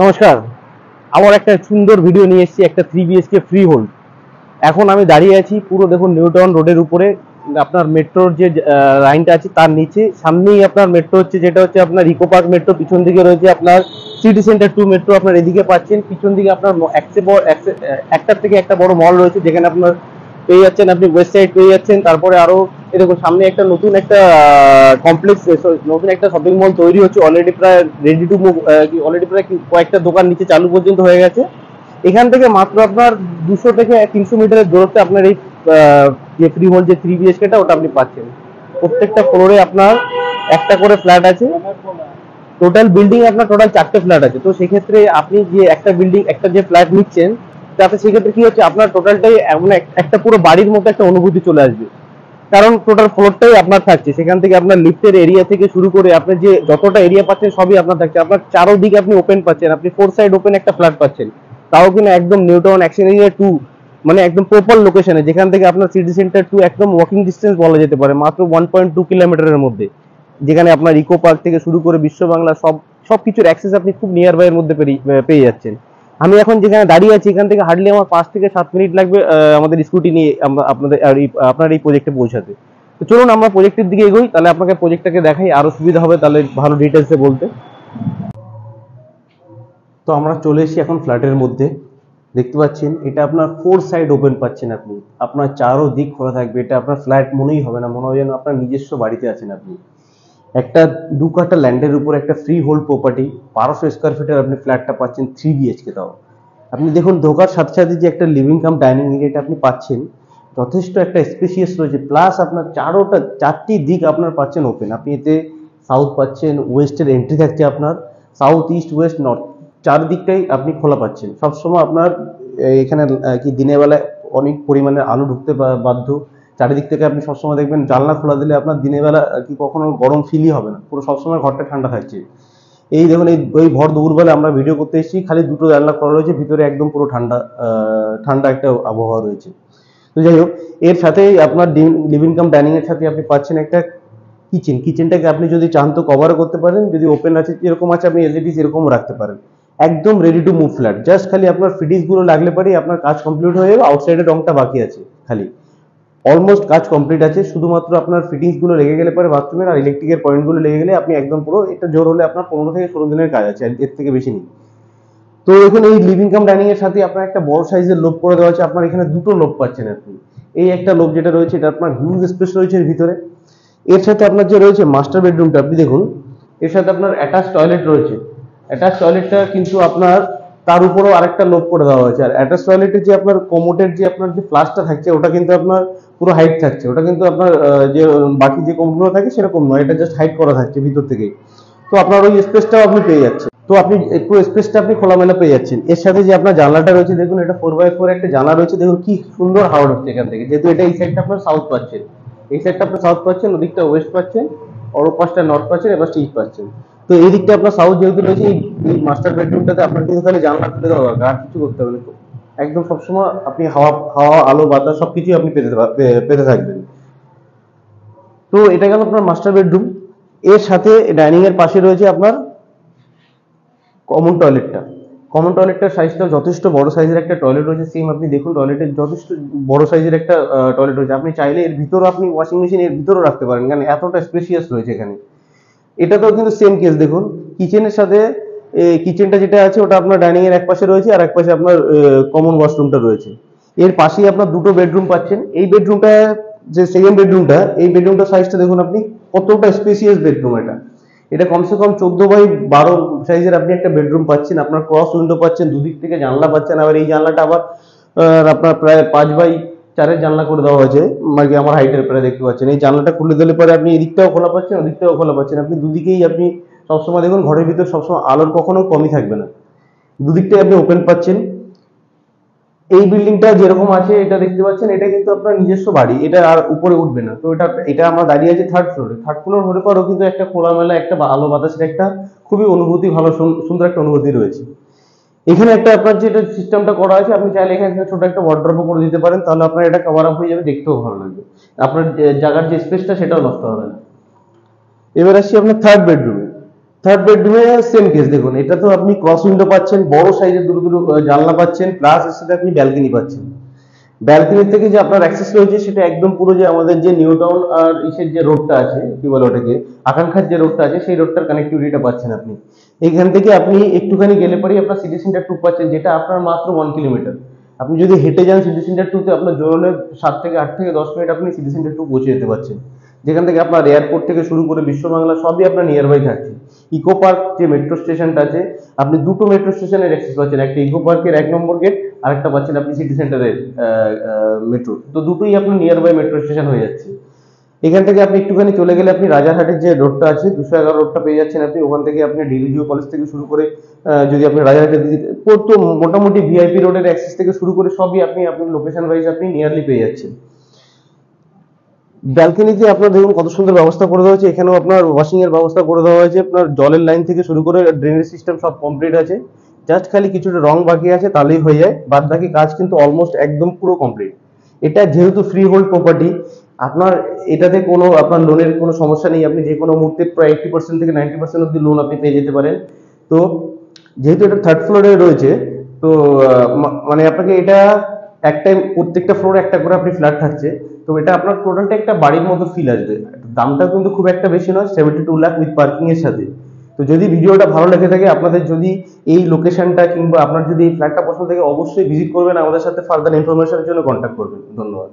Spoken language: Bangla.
নমস্কার। আবার একটা সুন্দর ভিডিও নিয়ে এসেছি, একটা 3 বিএইচকে ফ্রি হোল্ড। এখন আমি দাঁড়িয়ে আছি পুরো দেখুন নিউ টাউন রোডের উপরে, আপনার মেট্রোর যে লাইনটা আছে তার নিচে। সামনেই আপনার মেট্রো হচ্ছে, যেটা হচ্ছে আপনার ইকো পার্ক মেট্রো। পিছন দিকে রয়েছে আপনার সিটি সেন্টার 2 মেট্রো, আপনার এদিকে পাচ্ছেন। পিছন দিকে আপনার একটার থেকে একটা বড় মল রয়েছে, যেখানে আপনার পেয়ে যাচ্ছেন, আপনি ওয়েস্ট সাইড পেয়ে যাচ্ছেন। তারপরে আরো এরকম সামনে একটা নতুন একটা কমপ্লেক্স, নতুন একটা শপিং মল তৈরি হচ্ছে, অলরেডি প্রায় রেডি টু মুভ। অলরেডি প্রায় কয়েকটা দোকান নিচে চালু পর্যন্ত হয়ে গেছে। এখান থেকে মাত্র আপনার 200 থেকে 300 মিটারের দূরত্বে আপনার এই যে ফ্রি হোল্ড যে 3 বিএইচকেটা ওটা আপনি পাচ্ছেন। প্রত্যেকটা ফ্লোরে আপনার একটা করে ফ্ল্যাট আছে। টোটাল বিল্ডিং আপনার টোটাল 4টে ফ্ল্যাট আছে। তো সেক্ষেত্রে আপনি যে একটা বিল্ডিং, একটা যে ফ্ল্যাট নিচ্ছেন, তাতে সেক্ষেত্রে কি হচ্ছে, আপনার টোটালটাই মানে একটা পুরো বাড়ির মতো একটা অনুভূতি চলে আসবে। কারণ টোটাল ফ্লোরটাই আপনার থাকছে। সেখান থেকে আপনার লিফটের এরিয়া থেকে শুরু করে আপনি যে যতটা এরিয়া পাচ্ছেন সবই আপনার থাকছে। আপনার চারোদিকে আপনি ওপেন পাচ্ছেন, আপনি 4 সাইড ওপেন একটা ফ্ল্যাট পাচ্ছেন। তাও কিনা একদম নিউ টাউন অ্যাকশন এরিয়া 2, মানে একদম প্রপার লোকেশনে, যেখান থেকে আপনার সিটি সেন্টার 2 একদম ওয়াকিং ডিস্টেন্স বলা যেতে পারে, মাত্র 1.2 কিলোমিটারের মধ্যে। যেখানে আপনার ইকো পার্ক থেকে শুরু করে বিশ্ব বাংলা সবকিছুর অ্যাক্সেস আপনি খুব নিয়ার বাই এর মধ্যে পেয়ে যাচ্ছেন। আমি এখন যেখানে দাঁড়িয়ে আছি, এখান থেকে হার্ডলি আমার 5 থেকে 7 মিনিট লাগবে আমাদের স্কুটি নিয়ে আমরা আপনার এই প্রজেক্টে পৌঁছাতে। তো চলুন আমরা প্রজেক্টের দিকে এগোই, তাহলে আপনাকে প্রজেক্টটাকে দেখাই, আরো সুবিধা হবে তাহলে ভালো ডিটেলসে বলতে। তো আমরা চলে এসেছি এখন ফ্ল্যাটের মধ্যে। দেখতে পাচ্ছেন এটা আপনার 4 সাইড ওপেন পাচ্ছেন আপনি। আপনার চারো দিক খোলা থাকবে। এটা আপনার ফ্ল্যাট মনেই হবে না, মনে হয় যেন আপনার নিজস্ব বাড়িতে আছেন আপনি। একটা 2 কাঠা ল্যান্ডের উপর একটা ফ্রি হোল্ড প্রপার্টি, 1200 স্কোয়ার ফিটের আপনি ফ্ল্যাটটা পাচ্ছেন 3 বিএইচকে। তাও আপনি দেখুন ঢোকার সাথে সাথে যে একটা লিভিং কাম ডাইনিং এরিয়াটা আপনি পাচ্ছেন, যথেষ্ট একটা স্পেসিয়াস রয়েছে। প্লাস আপনার চারটি দিক আপনার পাচ্ছেন ওপেন। আপনি এতে সাউথ পাচ্ছেন, ওয়েস্টের এন্ট্রি থাকছে আপনার, সাউথ ইস্ট ওয়েস্ট নর্থ চারদিকটাই আপনি খোলা পাচ্ছেন। সবসময় আপনার এখানে কি দিনের বেলায় অনেক পরিমাণে আলো ঢুকতে বাধ্য। চারিদিক থেকে আপনি সবসময় দেখবেন জানলা খোলা দিলে আপনার দিনের বেলা কি কখনো গরম ফিলই হবে না, পুরো সবসময় ঘরটা ঠান্ডা থাকছে। এই দেখুন এই ভর দুপুরবেলা আমরা ভিডিও করতে এসেছি, খালি দুটো জানলা খোলা রয়েছে, ভিতরে একদম পুরো ঠান্ডা ঠান্ডা একটা আবহাওয়া রয়েছে। তো যাই হোক, এর সাথে আপনার লিভিং কাম ডাইনিং এর সাথে আপনি পাচ্ছেন একটা কিচেনটাকে আপনি যদি চান তো কভারও করতে পারেন, যদি ওপেন আছে যেরকম আছে আপনি এজ ইট ইজ এরকম রাখতে পারেন। একদম ready to move flat. Just খালি আপনার ফিটিংস গুলো লাগলে পারেই আপনার কাজ কমপ্লিট হয়ে যাবে। আউটসাইডের রংটা বাকি আছে, খালি অলমোস্ট কাজ কমপ্লিট আছে। শুধুমাত্র আপনার ফিটিংস গুলো লেগে গেলে পরে বাথরুমের আর ইলেকট্রিকের পয়েন্ট গুলো লেগে গেলে আপনি একদম পুরো, এটা জোর হলে আপনার 15 থেকে 16 দিনের কাজ আছে, এর থেকে বেশি নেই। তো এখানে এই লিভিং কাম ডাইনিং এর সাথে আপনার একটা বড় সাইজের লোভ করে দেওয়া আছে। আপনার এখানে দুটো লোভ পাচ্ছেন আপনি। এই একটা লোভ যেটা রয়েছে, এটা আপনার হিউজ স্পেস রয়েছে এর ভিতরে। এর সাথে আপনার যে রয়েছে মাস্টার বেডরুমটা, আপনি দেখুন এর সাথে আপনার অ্যাটাচ টয়লেট রয়েছে। অ্যাটাচ টয়লেটটা কিন্তু আপনার তার উপরেও আরেকটা লোভ করে দেওয়া হয়েছে। আর অ্যাটাচ টয়লেটের যে আপনার কোমোটের যে আপনার যে ফ্লাশটা থাকছে, ওটা কিন্তু আপনার পুরো হাইট থাকছে। ওটা কিন্তু আপনার যে বাকি যে কোমোটগুলো থাকে সেরকম নয়, এটা জাস্ট হাইট করা থাকছে ভিতর থেকেই। তো আপনার ওই স্পেসটাও আপনি পেয়ে যাচ্ছেন। তো আপনি একটু স্পেসটা আপনি খোলামেলা পেয়ে যাচ্ছেন। এর সাথে যে আপনার জানলাটা রয়েছে, দেখুন এটা 4x4 একটা জানলা রয়েছে। দেখুন কি সুন্দর হাওয়া হচ্ছে এখান থেকে, যেহেতু এটা এই সাইডটা আপনার সাউথ পাচ্ছেন, এই সাইডটা আপনার সাউথ পাচ্ছেন, ওদিকটা ওয়েস্ট পাচ্ছেন, আর ওই পাশটা নর্থ পাচ্ছেন, এবার ইস্ট পাচ্ছেন। তো এই দিকটা আপনার সাউথ যেহেতু রয়েছে, এই মাস্টার বেডরুমটাতে আপনার কিন্তু খালি জানলা খুলে দেওয়া হবে, আর কিছু করতে হবে না। একদম সবসময় আপনি হাওয়া আলো বাতাস সবকিছু আপনি পেতে থাকবেন। তো এটা গেল আপনার মাস্টার বেডরুম। এর সাথে ডাইনিং এর পাশে রয়েছে আপনার কমন টয়লেটটার সাইজটা যথেষ্ট বড় সাইজের একটা টয়লেট রয়েছে। সেম আপনি দেখুন টয়লেটের যথেষ্ট বড় সাইজের একটা টয়লেট রয়েছে। আপনি চাইলে এর ভিতরে আপনি ওয়াশিং মেশিন এর ভিতরেও রাখতে পারেন, কারণ এতটা স্পেসিয়াস রয়েছে এখানে। এটাতেও কিন্তু সেম কেস। দেখুন কিচেনের সাথে কিচেনটা যেটা আছে ওটা আপনার ডাইনিং এর এক পাশে রয়েছে, আর এক পাশে আপনার কমন ওয়াশরুমটা রয়েছে। এর পাশেই আপনার দুটো বেডরুম পাচ্ছেন। এই বেডরুমটা যে সেকেন্ড বেডরুমটা, এই বেডরুমটা সাইজটা দেখুন আপনি কতটা স্পেসিয়াস বেডরুম। এটা কমসে কম 14x12 সাইজের আপনি একটা বেডরুম পাচ্ছেন। আপনার ক্রস উইন্ডো পাচ্ছেন, দুদিক থেকে জানলা পাচ্ছেন। আবার এই জানলাটা আবার আপনার প্রায় 5x4 জানলা করে দেওয়া হয়েছে, মানে আমার হাইটের প্রায় দেখতে পাচ্ছেন। এই জানলাটা খুলে দিলে পরে আপনি এদিকটাও খোলা পাচ্ছেন, ওদিকটাও খোলা পাচ্ছেন। আপনি দুদিকেই আপনি সবসময় দেখুন ঘরের ভিতর সবসময় আলোর কখনো কমই থাকবে না, দুদিকটাই আপনি ওপেন পাচ্ছেন। এই বিল্ডিংটা যেরকম আছে এটা দেখতে পাচ্ছেন, এটা কিন্তু আপনার নিজস্ব বাড়ি, এটা আর উপরে উঠবে না। তো এটা আমরা দাঁড়িয়ে আছি থার্ড ফ্লোরে। থার্ড ফ্লোর হলে পরেও কিন্তু একটা খোলামেলা একটা আলো বাতাসের একটা খুবই অনুভূতি, ভালো সুন্দর একটা অনুভূতি রয়েছে। এখানে একটা আপনার যেটা সিস্টেমটা করা আছে, আপনি চাইলে এখানে ছোট একটা ওয়ার্ড্রোবও করে দিতে পারেন, তাহলে আপনার এটা কভার আপ হয়ে যাবে, দেখতেও ভালো লাগবে। আপনার জায়গার যে স্পেসটা সেটাও নষ্ট হবে না। এবার আসছি আপনার থার্ড বেডরুমে। থার্ড বেডরুমে সেম কেস, দেখুন এটা তো আপনি ক্রস উইন্ডো পাচ্ছেন, বড় সাইজের দুটো দুটো জানলা পাচ্ছেন, প্লাস এর সাথে আপনি ব্যালকনি পাচ্ছেন। ব্যালকনি থেকে যে আপনার অ্যাক্সেস রয়েছে সেটা একদম পুরো যে আমাদের যে নিউ টাউন আর ইসের যে রোডটা আছে, কি বলে ওটাকে, আকাঙ্ক্ষার যে রোডটা আছে, সেই রোডটার কানেক্টিভিটিটা পাচ্ছেন আপনি। এইখান থেকে আপনি একটুখানি গেলে পরেই আপনার সিটি সেন্টার 2 পাচ্ছেন, যেটা আপনার মাত্র 1 কিলোমিটার। আপনি যদি হেঁটে যান সিটি সেন্টার 2 তে, আপনার জোর হলে 7 থেকে 8 থেকে 10 মিনিট আপনি সিটি সেন্টার 2 পৌঁছে যেতে পারছেন। যেখান থেকে আপনার এয়ারপোর্ট থেকে শুরু করে বিশ্ব বাংলা সবই আপনার নিয়ার বাই থাকছে। ইকো পার্ক যে মেট্রো স্টেশনটা আছে, আপনি দুটো মেট্রো স্টেশনের অ্যাক্সেস পাচ্ছেন, একটা ইকো পার্কের 1 নম্বর গেট, আরেকটা পাচ্ছেন আপনি সিটি সেন্টারের মেট্রো। তো দুটোই আপনার নিয়ার বাই মেট্রো স্টেশন হয়ে যাচ্ছে। এখান থেকে আপনি একটুখানি চলে গেলে আপনি রাজারহাটের যে রোডটা আছে, 211 রোডটা পেয়ে যাচ্ছেন আপনি। ওখান থেকে আপনি ডিলিজিও কলেজ থেকে শুরু করে যদি আপনি রাজারহাটের দিকে, তো মোটামুটি ভিআইপি রোডের অ্যাক্সেস থেকে শুরু করে সবই আপনি আপনার লোকেশন ওয়াইজ আপনি নিয়ারলি পেয়ে যাচ্ছেন। ব্যালকনিতে আপনার দেখুন কত সুন্দর ব্যবস্থা করে দেওয়া হয়েছে, এখানেও আপনার ওয়াশিং এর ব্যবস্থা করে দেওয়া হয়েছে, আপনার জলের লাইন থেকে শুরু করে ড্রেনেজ সিস্টেম সব কমপ্লিট আছে। জাস্ট খালি কিছুটা রং বাকি আছে, তাহলেই হয়ে যায়। বাদ বাকি কাজ কিন্তু অলমোস্ট একদম পুরো কমপ্লিট। এটা যেহেতু ফ্রি হোল্ড প্রপার্টি, আপনার এটাতে কোনো আপনার লোনের কোনো সমস্যা নেই। আপনি যে কোনো মুহূর্তে প্রায় 80% থেকে 90% অব্দি লোন আপনি পেয়ে যেতে পারেন। তো যেহেতু এটা থার্ড ফ্লোরে রয়েছে, তো মানে আপনাকে এটা এক টাইম প্রত্যেকটা ফ্লোরে একটা করে আপনি ফ্ল্যাট থাকছে। তো এটা আপনার টোটালটা একটা বাড়ির মতো ফিল আসবে। দামটা কিন্তু খুব একটা বেশি নয়, 72 লাখ উইথ পার্কিং এর সাথে। তো যদি ভিডিওটা ভালো লেগে থাকে, আপনাদের যদি এই লোকেশনটা কিংবা আপনার যদি এই ফ্ল্যাটটা পছন্দ থাকে, অবশ্যই ভিজিট করবেন, আমাদের সাথে ফার্দার ইনফরমেশনের জন্য কন্ট্যাক্ট করবেন। ধন্যবাদ।